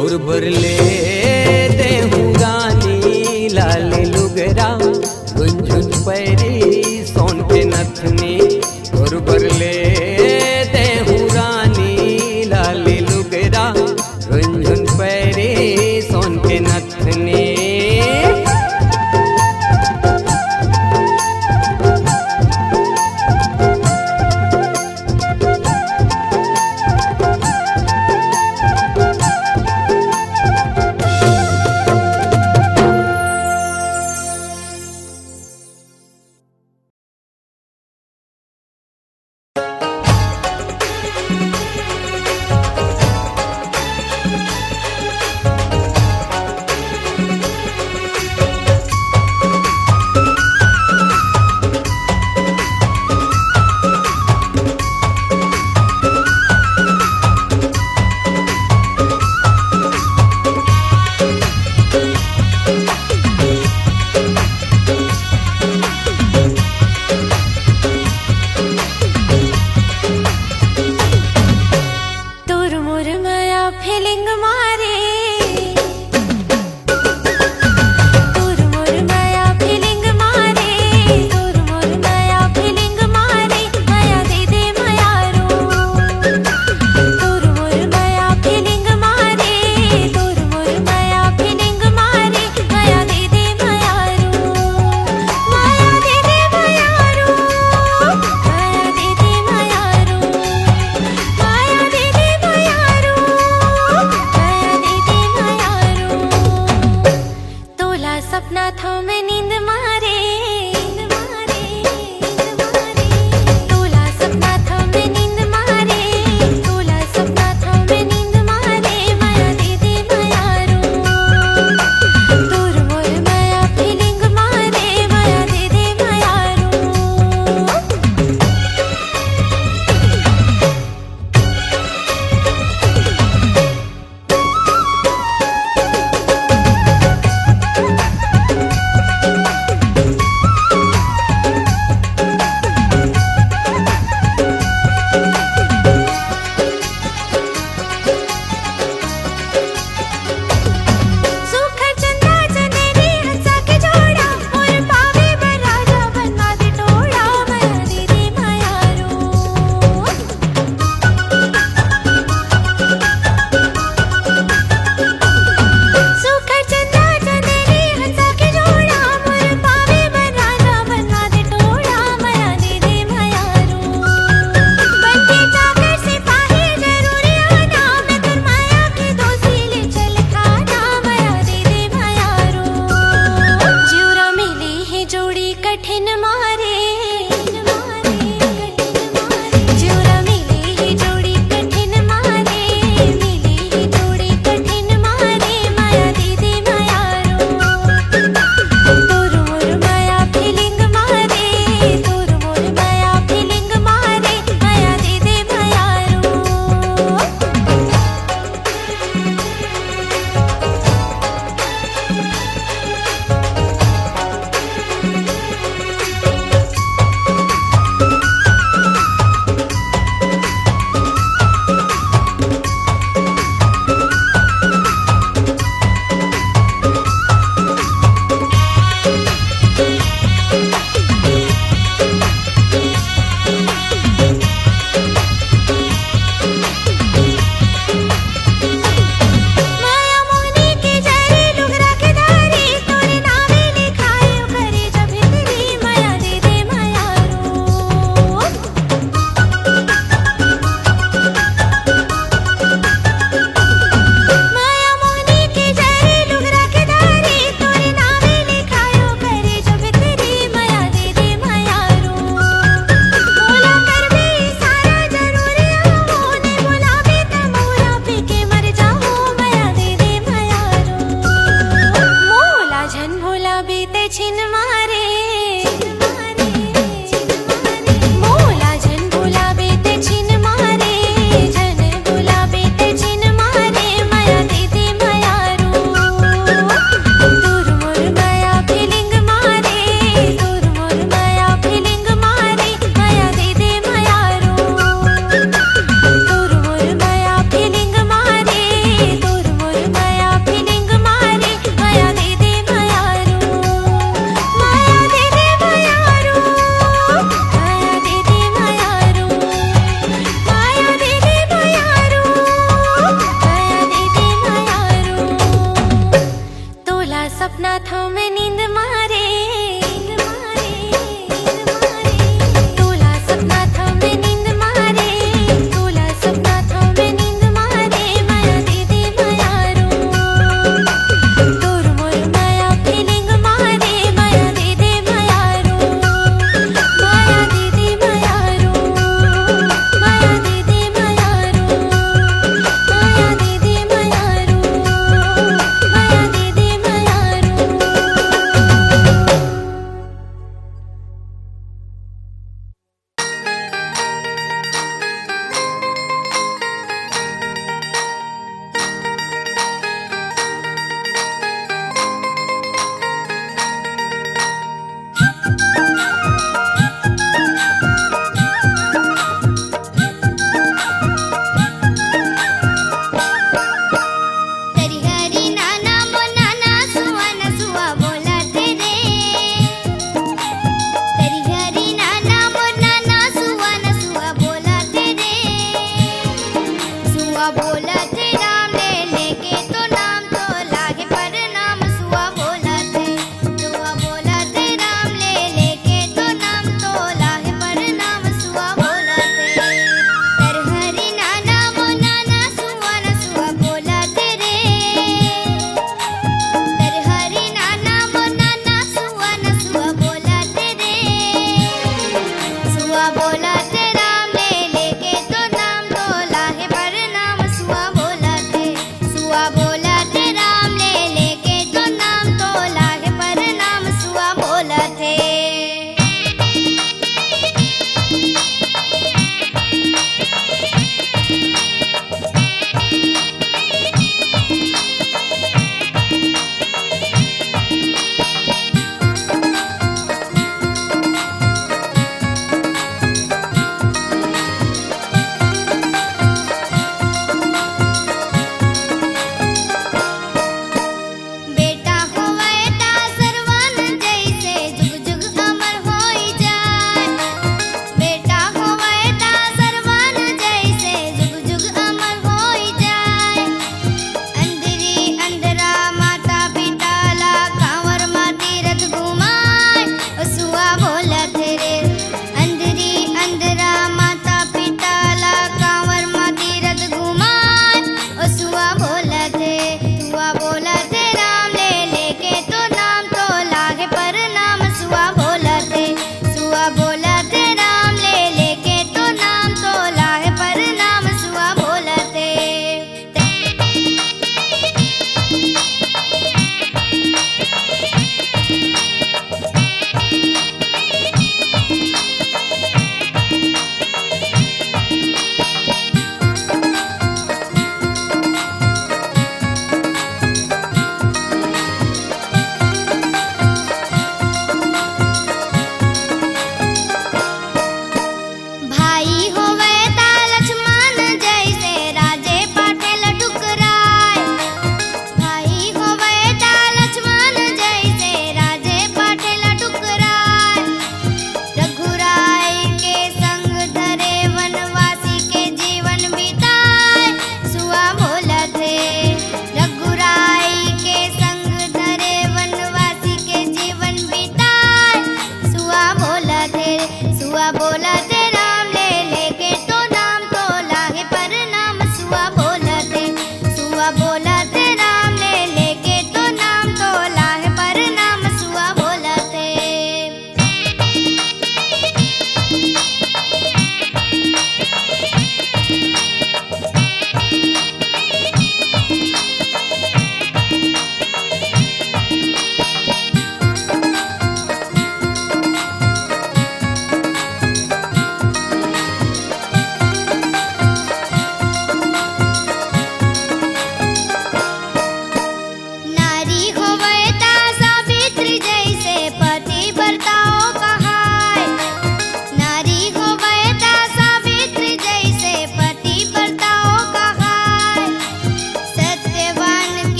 तोर बरले देहूँ रानी लाल लुगरा झुनझुन पैरी सोन के नथनी तोर बरले देहूँ रानी लाल लुगरा झुनझुन पैरी सोन के नथनी।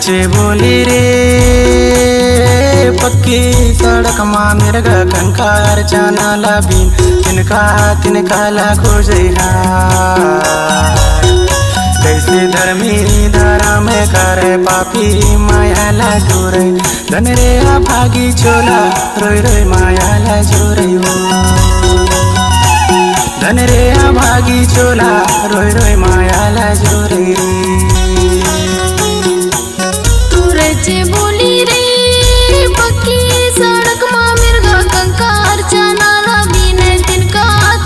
चे बोली रे पक्की सड़क मां मिर्गा कंकार चाना लाबिन तिनका लाखो जइहा कैसे धर्मी धारा में करे पापी माया ला जोरे धन रे भागी चोला रोई रोई माया ला जोरे हो धन रे भागी चोला रोई रोई माया ला जोरे चे बोली रे पक्की सड़क मां मिर्गा कंकार चाना लाबिन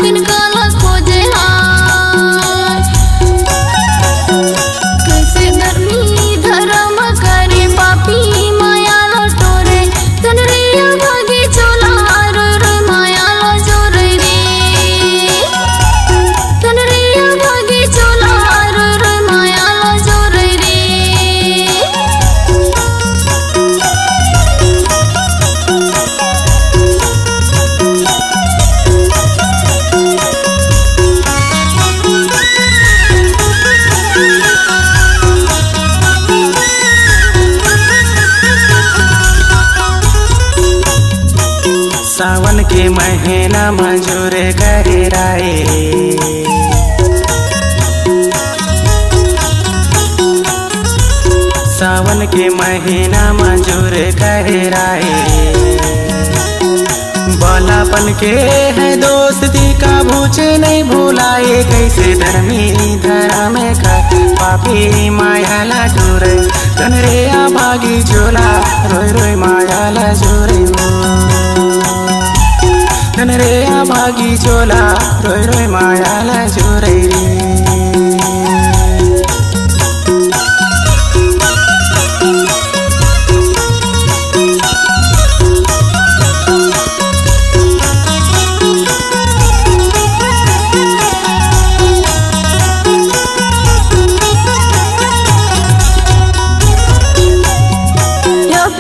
तिनका लाखो जइहा कैसे धर्मी धर्म करे पापी माया लटोरे धन रे भागी चोला रोई रोई माया ला जोरे रे धन रे भागी चोला रोई रोई माया ला जोरे रे सावन के महीना मंजूर करे राए सावन के महीना मंजूर करे राए बालापन के है दोस्ती का भूचे नहीं भूलाए कैसे धर्मी धरा में का पापी माया ला जोरे धन रे भागी चोला रोई रोई माया ला जोरे धन रे भागी चोला रोई रोई माया ला जोरे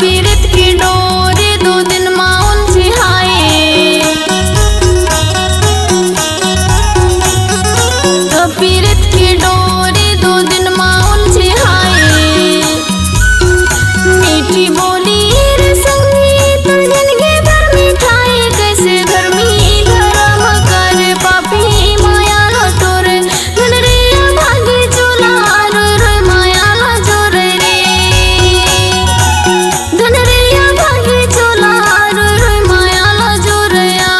पीड़ित की डोरी 2 दिन माउन छिहाए तो पीड़ित की डोरी 2 दिन माउन छिहाए मीठी बोली रे संगीत जिंदगी भर मिठाई कैसे धर्मी धर्म करे पापी माया लटोरे धन रे भागी चोला रोई रोई माया ला जोरे रे धन रे भागी चोला रोई रोई माया ला जोरया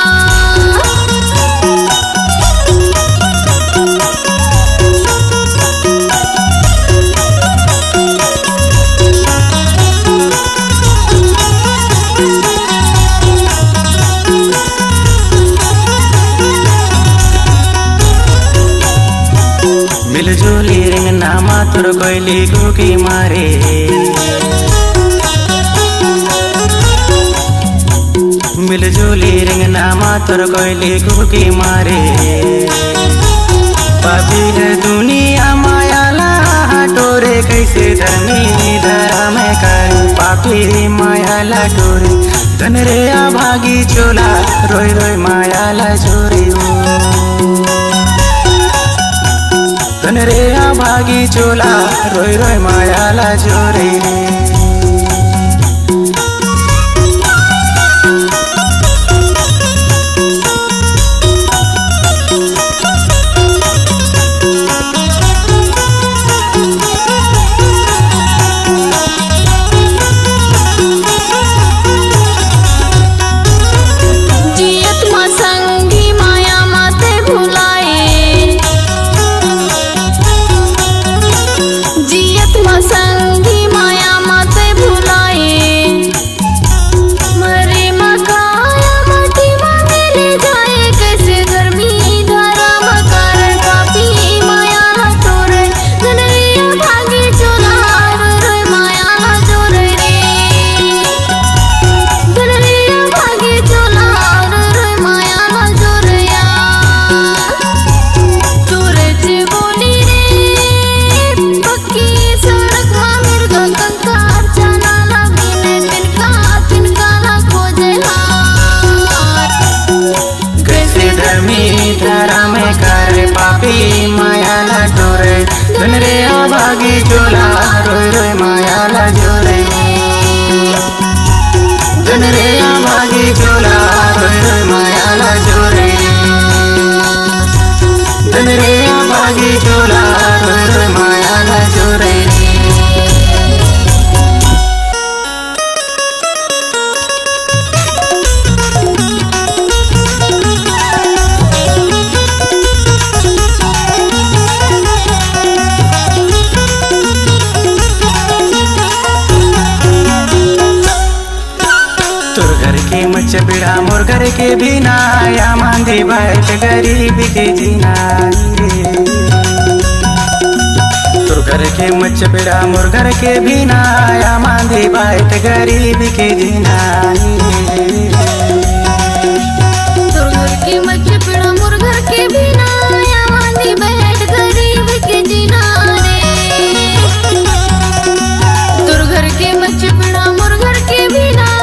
मिलजुली रिंग नामा तुर कोयली गुकी मारे मिलजुली रिंग नामा तुर कोयली गुकी मारे पापी है दुनिया माया ला टोरे कैसे धर्मी धरा में करे पापी माया ला टोरे धन रे भागी चोला रोई रोई माया ला जोरे धन रे भागी चोला रोई रोई माया ला जोरे जियत मां संगी माया माते भुलाए जियत मां संगी माया माते भुलाए मरे मकाया माटी मां मिले जाए कैसे धर्मी धारा मकार पापी माया लटोरे धन रे भागी चोला रोई रोई माया ला जोरे रे धन रे भागी चोला रोई रोई माया ला जोरया चोरे चे बोली रे पक्की सड़क मां मिर्गा कंकार चाना लाबिन तिनका लाखो जइहा कैसे धर्मी धरा में करे पापी माया ला टोरे धन रे भागी चोला रोई रोई माया ला जोरे जन रे भागी झोला रोए मायाला जोरे जन रे भागी झोला रोए मायाला जोरे मच बिड़ा मोर घर के बिना या मांदी बैठ गरीब के जीना तोर घर के मच बिड़ा मोर घर के बिना या मांदी बैठ गरीब के जीना तोर घर के मच बिड़ा मोर घर के बिना या मांदी बैठ गरीब के जीना रे तोर घर के मच बिड़ा मोर घर के बिना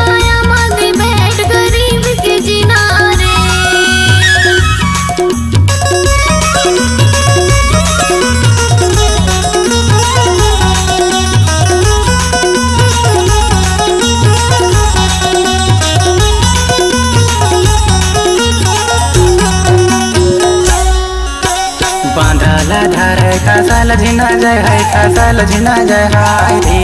बांधला धार खासाल झिना जय है खासाल झिना जय हाय रे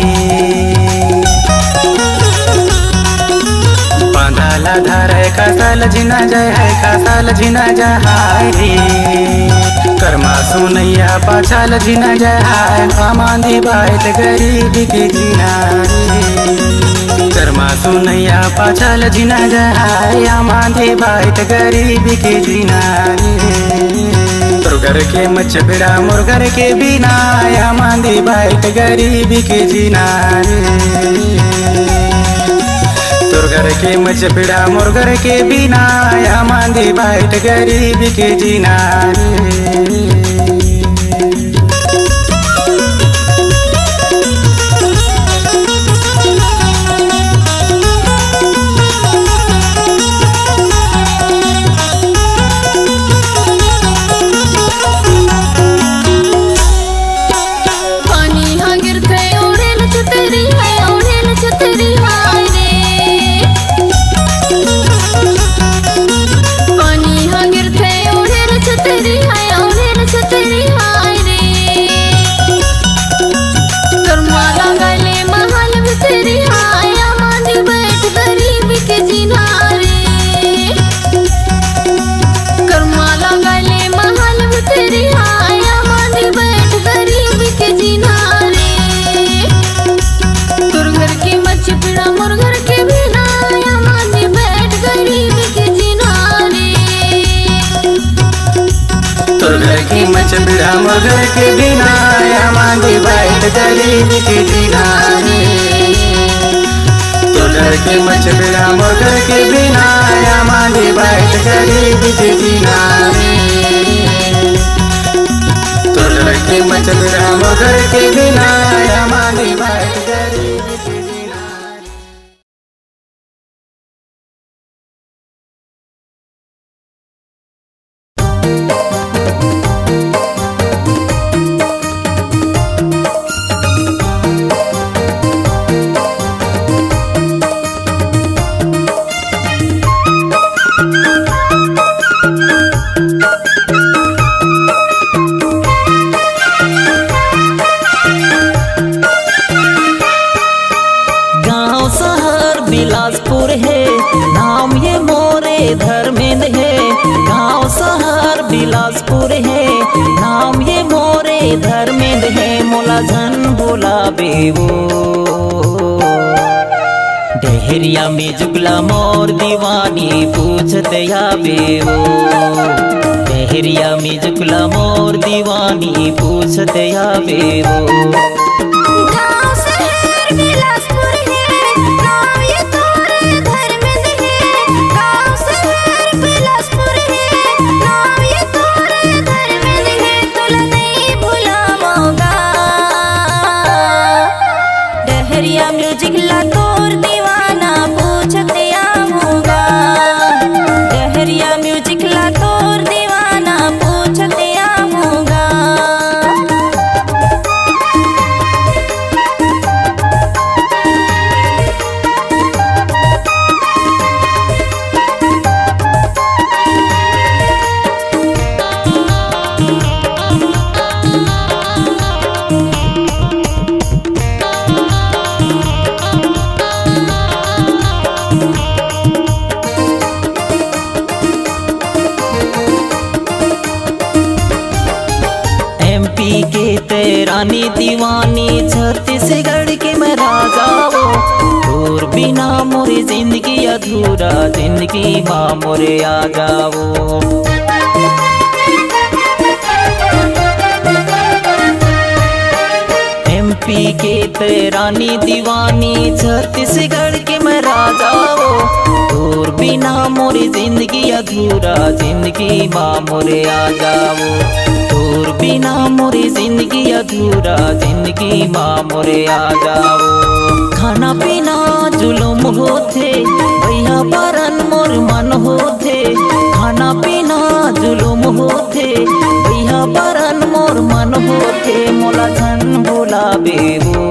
बांधला धार खासाल झिना जय है खासाल झिना जय हाय रे कर्मा सुनैया पाछाल झिना जय हाय मांदी बैठ गरीब के जीना रे कर्मा सुनैया पाछाल झिना जय हाय मांदी बैठ गरीब के जीना रे घर के मच बिड़ा मोर घर के बिना या मांदी बैठ गरीब के जीना तोर घर के मच बिड़ा मोर घर के बिना या मांदी बैठ गरीब के जीना मच बिड़ा मोर घर के बिना या मांदी बैठ गरीब के जीना तोर घर के मच बिड़ा मोर घर के बिना या मांदी बैठ गरीब के जीना तोर घर के मच बिड़ा मोर घर के बिना या मांदी बैठ गरीब के जीना बिलासपुर है नाम ये मोरे धर्मेंद्र है गांव शहर बिलासपुर है नाम ये मोरे धर्मेंद्र है मोला झन बोला बेवो डहरिया में जुगला मोर दीवानी पूछत या बेवो डहरिया में जुगला मोर दीवानी पूछत या बेवो गांव शहर बिलासपुर है नाम ये तोरे धर्मेंद्र है गांव शहर बिलासपुर है नाम ये तोरे धर्मेंद्र है तुला नहीं भुलाऊंगा डहरिया म्यूजिक ला तोर दीवाना पूछत आऊंगा डहरिया म्यूजिक ला तोर दीवाना पूछत आऊंगा माँ मोरे आ जाओ। एमपी के तेरानी दीवानी छत्तीसगढ़ के मैं राजा हो, दूर बिना मोरी जिंदगी अधूरा, जिंदगी माँ मोरे आ जाओ। दूर बिना मोरी जिंदगी अधूरा, जिंदगी माँ मोरे आ जाओ। खाना पीना जुलुम होथे भैया परन मोर मन होथे, खाना पीना जुलुम होथे भैया परन मोर मन होथे, मोला झन बुलाबे हो।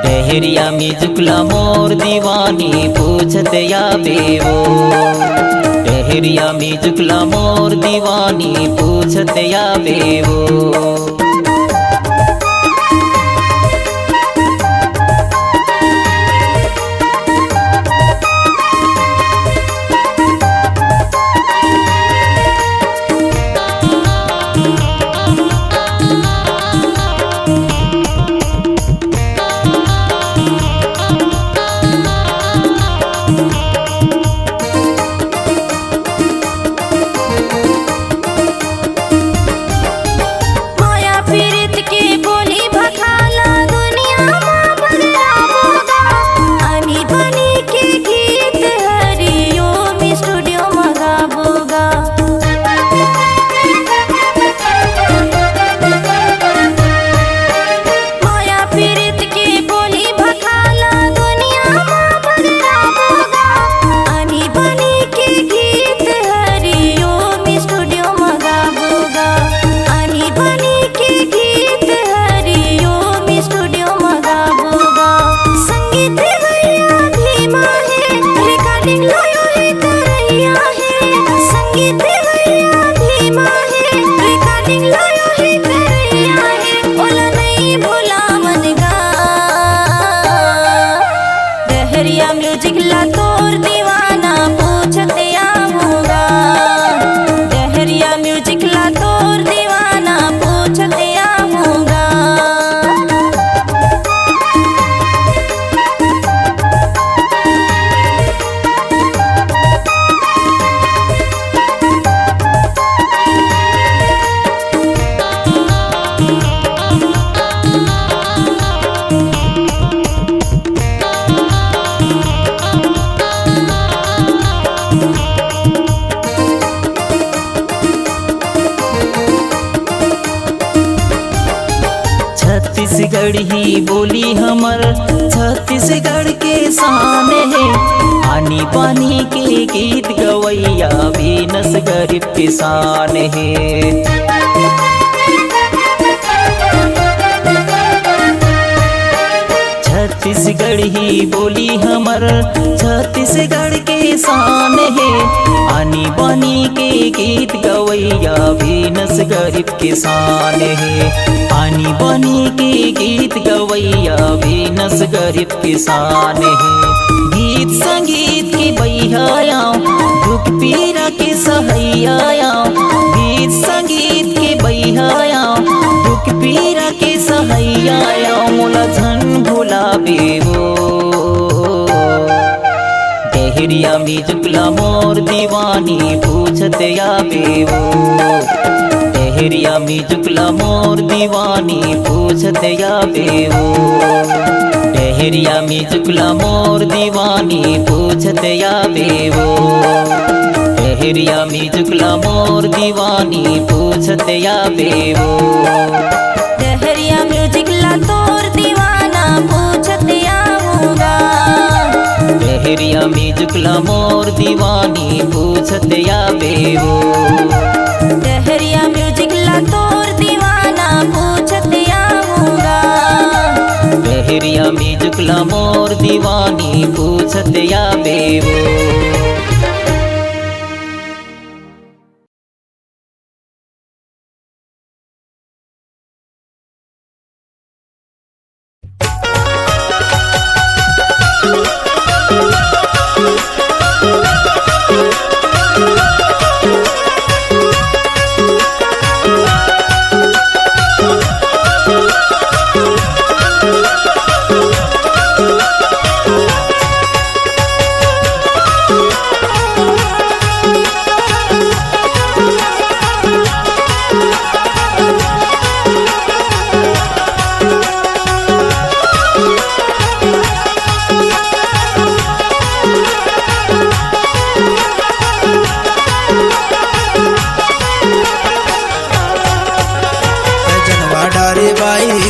डहरिया में जुकला मोर दीवानी पूछत आबे हो, डहरिया में जुकला मोर दीवानी पूछत आबे हो। म्यूजिक ला तोर दीवाना पूछत आऊंगा, डहरिया म्यूजिक ला तोर दीवाना पूछत आऊंगा। छत्तीसगढ़ ही बोली हमर छत्तीसगढ़ के शान है, पानी पानी के गीत गवैया वीनस गरीब किसान है। छत्तीसगढ़ ही बोली हमर छत्तीसगढ़ के शान है, आनी बानी के गीत गवैया वीनस गरीब किसान है। आनी बानी के गीत गवैया वीनस गरीब किसान है। गीत संगीत के बहिया दुख पीरा के सहैया, गीत संगीत के बहिया दुख पीरा के सहैया, मोला झन भुलाबे हो। डहरिया में जुकला मोर दीवानी पूछत आबे हो, डहरिया में जुकला मोर दीवानी पूछत आबे हो। डहरिया में जुकला मोर दीवानी पूछत आबे हो, डहरिया में जुकला मोर दीवानी पूछत आबे हो। डहरिया म्यूजिक ला तोर दीवाना पूछत आऊंगा, डहरिया में जुकला मोर दीवानी पूछत आबे हो। डहरिया म्यूजिक ला तोर दीवाना पूछत आऊंगा, डहरिया में जुकला मोर दीवानी पूछत आबे हो।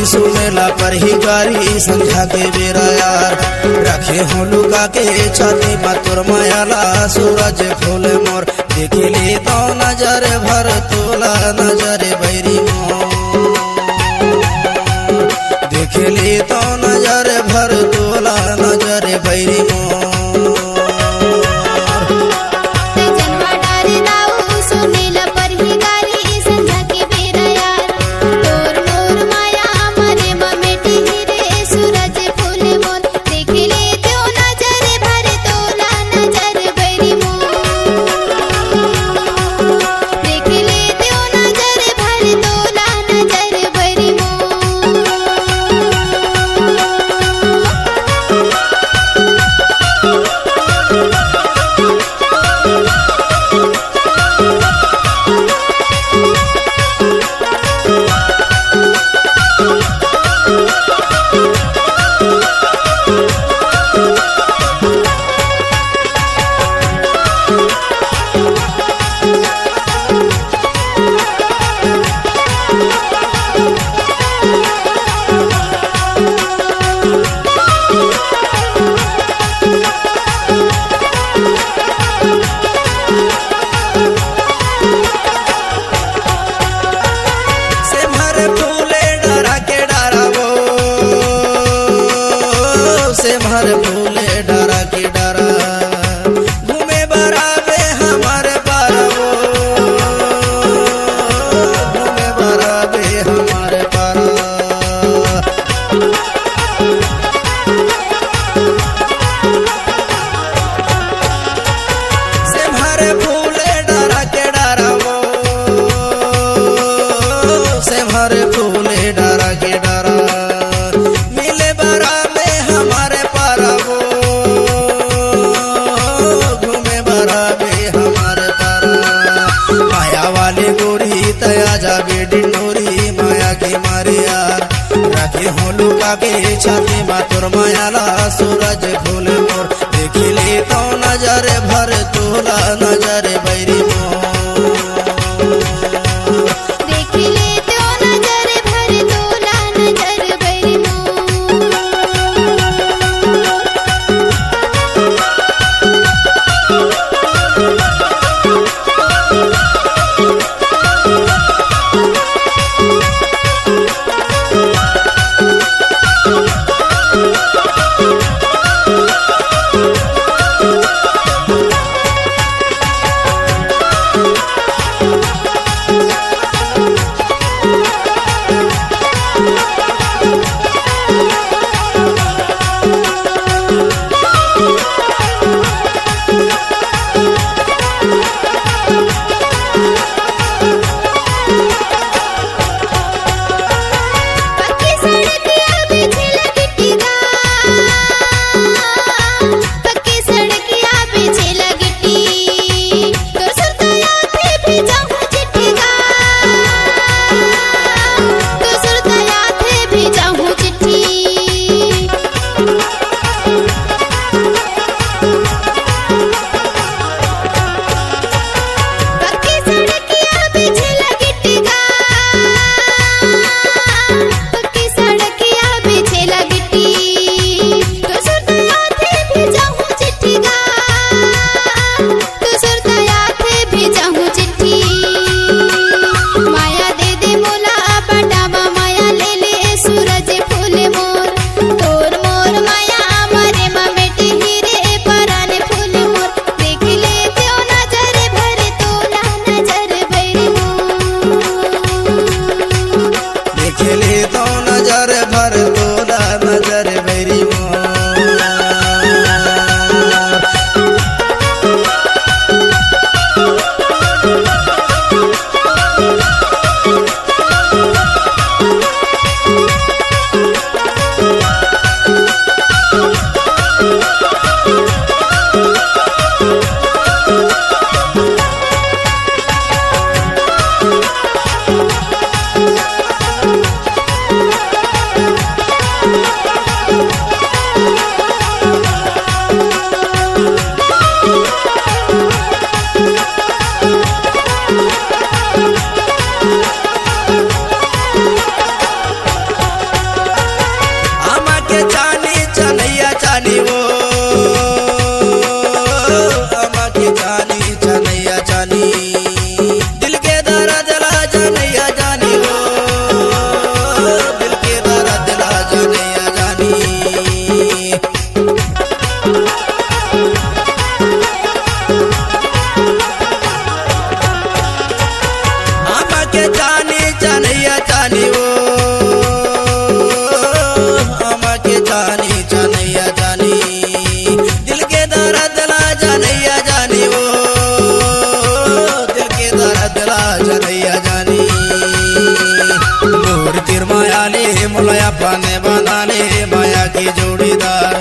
गोरी सुनेला पर ही गारी संझा के बेरा यार रखे हो लुका के छाती में तोर मायाला सूरज फूल मोर देखे ले तो नजर भर तोला नजर बैरी मोर देखे ले तो नजर भर तोला नजर बैरी मोर हर फूले डरा के डरा घूमे बराबे हमारे पारा घूमे बराबे हमारे पारा से हर फूले डरा के डरा से हर फूले डरा के डरा मिले बराबे हमारे तया जागे डिंडोरी माया के मारे यार रखे हो लुका के छाती में तोर मायाला सूरज फूल मोर देखे ले तो नजर भर तोला नजर बैरी मोर मोलया पाने बना ले माया की जोड़ीदार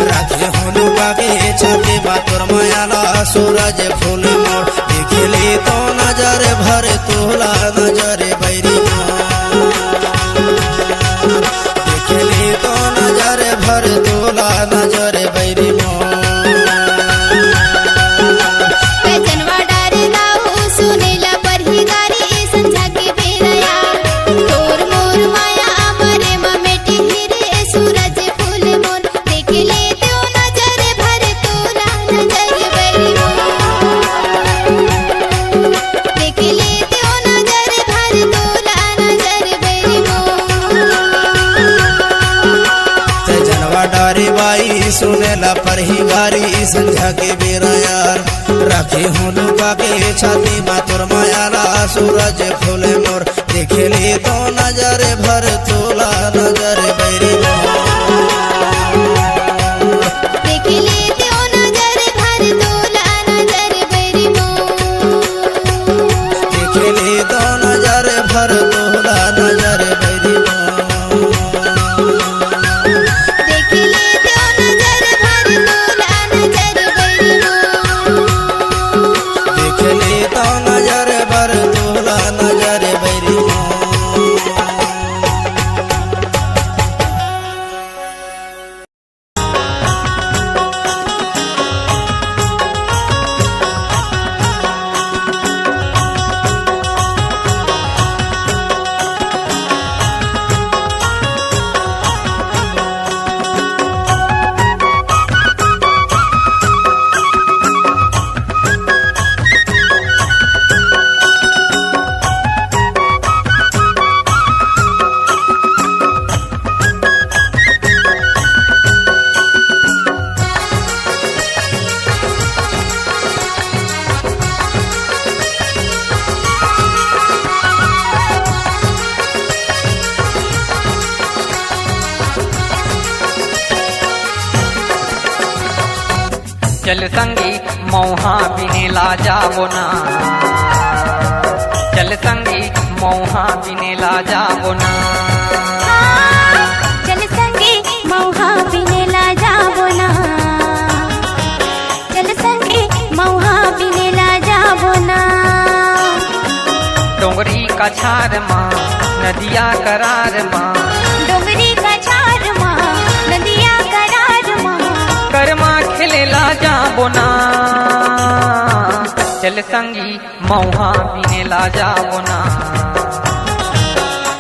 राखे हो लुका के छाती बातुर मायाला सूरज फूल मोर देखले तो नजर भर तोला नजर बैरी देखले तो नजर भर तोला नजर बैरी जनवा डारे लाऊ सुनेला पर ही गारी संझा के बेरया तोर मोर माया अमरे ममेटी हिरे सूरज फूल मोर देख ले तो नजर भर तोला नजर बैरी देख ले तो नजर भर तोला नजर बैरी जनवा डारी बाई सुनेला पर ही गारी संझा के बेरा यार राखे हो लुका के छाती बातुर मायाला सूरज फूल मोर देखले तो नजर भर तोला नजर बैरी देख ले तो नजर भर तोला नजर बैरी देखले तो नजर भर तोला नजर बैरी देख ले तो नजर भर तोला नजर बैरी देखले तो नजर भर तोला नजर बैरी चल संगी मौहा बिने ला जाबो ना चल संगी मौहा बिने ला जाबो ना चल संगे मौहा बिने ला जाबो ना चल संगे मौहा बिने ला जाबो ना डोंगरी का छार माँ नदिया करार माँ डोंगरी का छार माँ नदिया करार माँ करमा खेले ला जाबो ना चल संगी मौहा बिने ला जाबो ना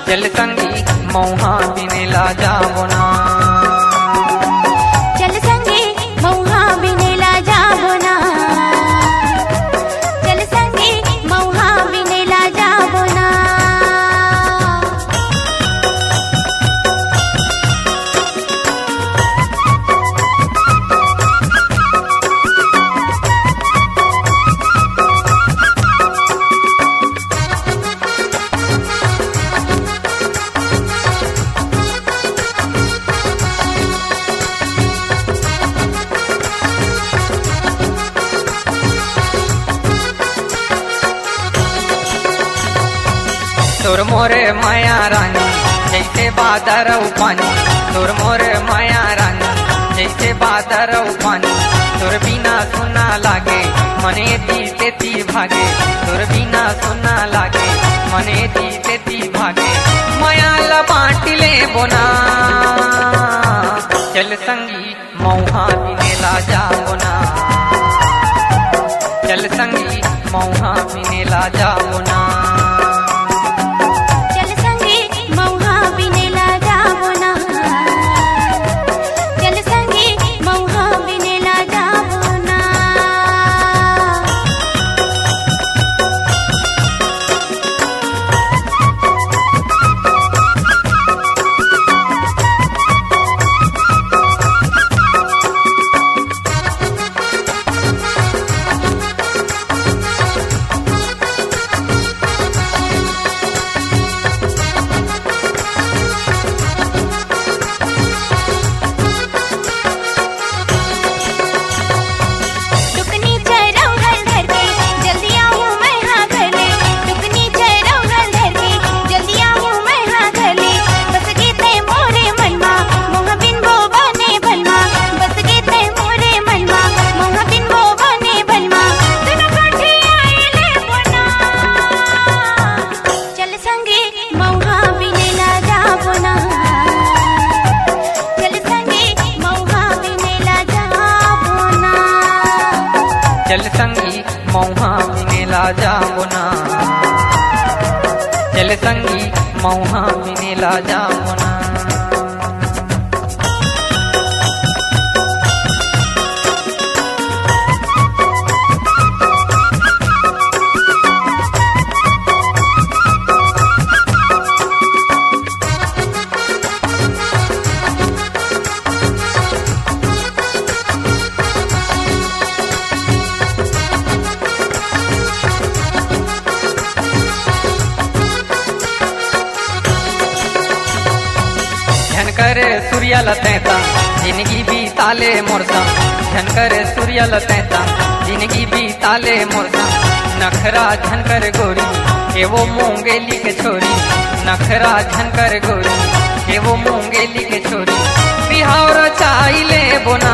चल संगी मौहा बिने ला जाबो ना चल संगे मौहा बिने ला जाबो ना चल संगे मौहा बिने ला जाबो ना तोर मोरे माया रानी जैसे बादर पानी तोर मोरे माया रानी जैसे बादर पानी तोर बिना सुना लागे मने दी तेती भागे तोर बिना सुना लागे मने दी तेती भागे माया ला बाटी ले बोना चल संगी मौहा बिने ला जाओ ना चल संगी मौहा बिने ला जाओ ना चल संगे मौहा बिने ला जाबो ना चल संगे मौहा बिने ला जाबो ना चल संगी मौहा मिनेला जामुना, चल संगी मौहा मिनेला जामुना। झनकर सूर्याला तैता जिंदगी बीताले मोरसा, झनकर सूर्याला तैता जिंदगी बीताले मोरसा। नखरा झनकर गोरी के वो मूंगेली के छोरी, नखरा झनकर गोरी के वो मूंगेली के छोरी। बिहार चाइले बोना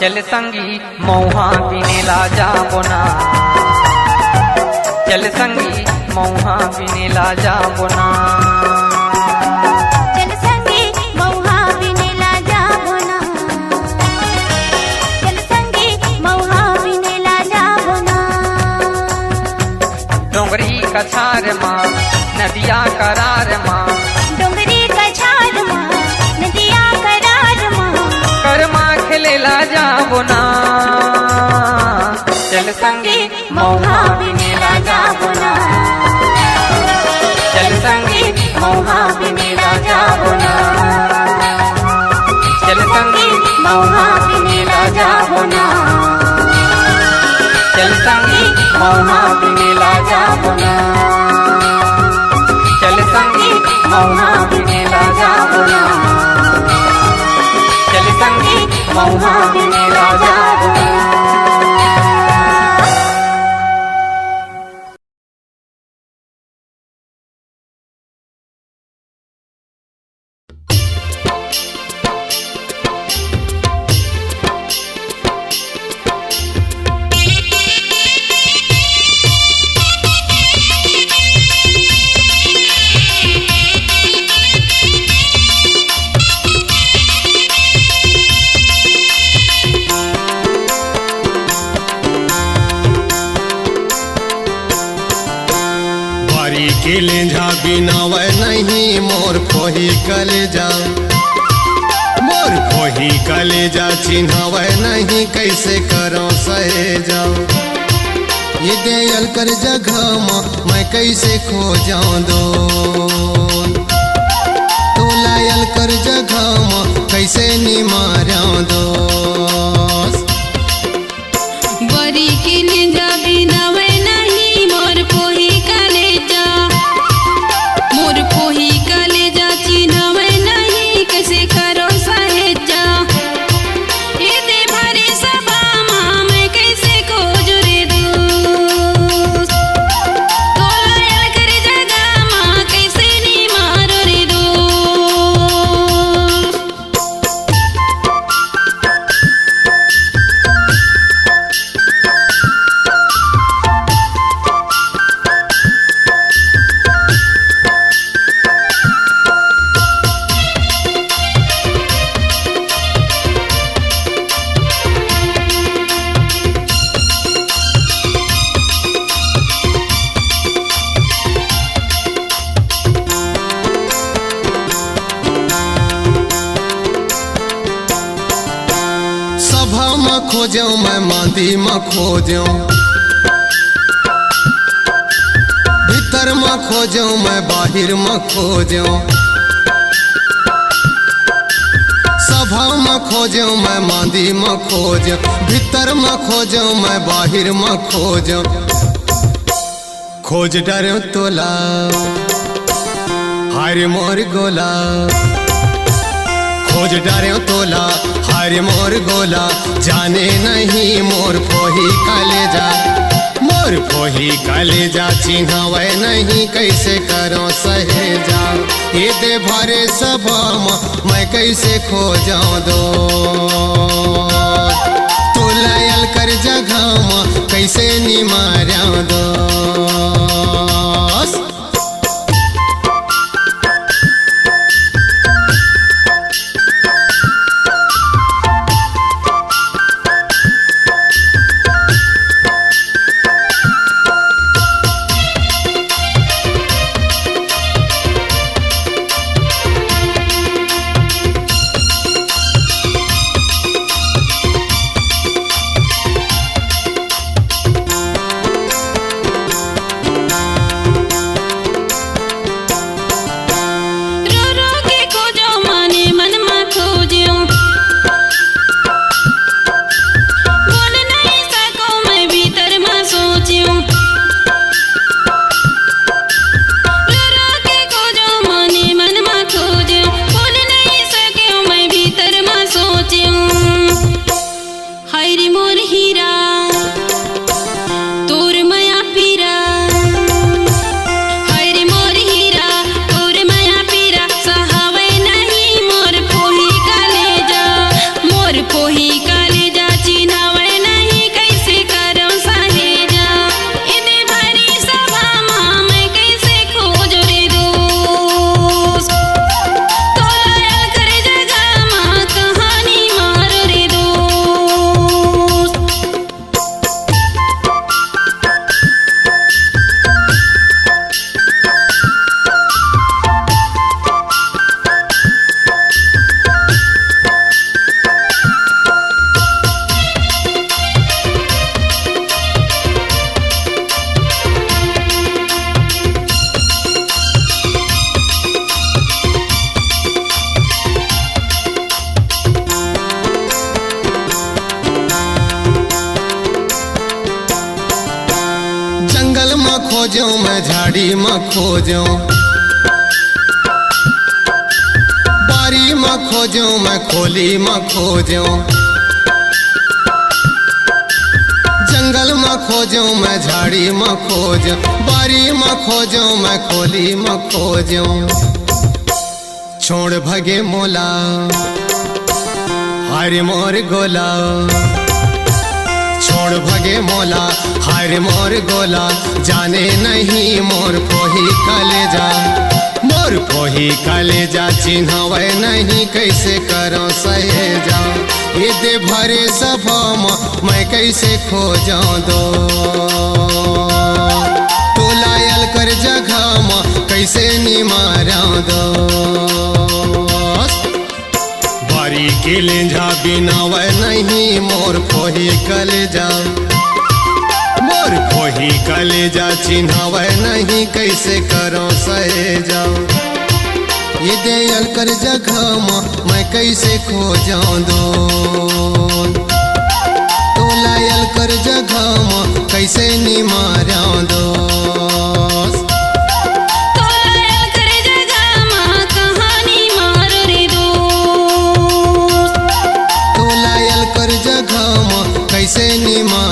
चल संगी मौहा बिनेला जा बोना, चल संगी मौहा बिनेला जा बोना। डोंगरी कछार माँ नदिया करार माँ, डोंगरी कछार माँ नदिया करार माँ। करमा खेलेला जाबो ना चल संगी मौहा बिनेला जाबो ना, चल संगी मौहा बिनेला जाबो ना, चल संगी मौहा बिनेला जाबो ना, चल संगी मौहा बिनेला जाबो ना, चल संगी मौहा बिनेला जाबो ना, चल संगी मौहा बिनेला जाबो ना। के लेंझा बिनावे नहीं मोर खोही कलेजा, मोर खोही कलेजा चिन्हावे नहीं कैसे करो सहेजा। ये दयाल कर जगह मैं कैसे खो जाऊं दो, तो लायल कर जगह कैसे निमारा दो। बरी के लेंझा बिनावे नहीं मोर खोही कलेजा, मोर खोही कलेजा चिन्हावे नहीं कैसे करो सहेजा। ये दे भरे सभा माँ मैं कैसे खोज रे दोस्त, तो लायल कर जगह माँ कैसे नी मारो रे दोस्त। सभा में खोजो मैं मांदी में खोजो, भीतर में खोजो मैं बाहर में खोजो। सभा में खोजो मैं मांदी में खोजो, भीतर में खोजो मैं बाहर में खोजो। खोज डरो तोला हाय मोर गोला, खोज डरो तोला हाय मोर गोला। जाने नहीं मोर खोही कलेजा, मोर खोही कलेजा चिन्हावे नहीं कैसे करो सहेजा। ये दे भरे सभा मैं कैसे खो जाऊं दो, तो लायल कर जगह कैसे निमारा दो। खोजो मैं झाड़ी में खोजो, बारी में खोजो मैं खोली में खोजो, जंगल में खोजो मैं झाड़ी में खोजो, बारी में खोजो मैं खोली में खोजो। छोड़ भगे मोला हरे मोर गोला, छोड़ भगे मोला हरे मोर गोला, जाने नहीं मोर पोही कलेजा, मोर पोही कलेजा चिन्हवे नहीं कैसे करो सहेजा। ये दे भरे सभा मैं कैसे खोजा दो, तो लायल कर जगह में कैसे निमारा दो। बारी के लेंझा बिनावे नहीं मोर पोही कलेजा, मोर पोही कलेजा चिन्हवे नहीं कैसे करो सहेजा। ये दयाल कर जगह मैं कैसे खोजा दो, तो लायल कर जगह कैसे निमारा दो। कैसे निमा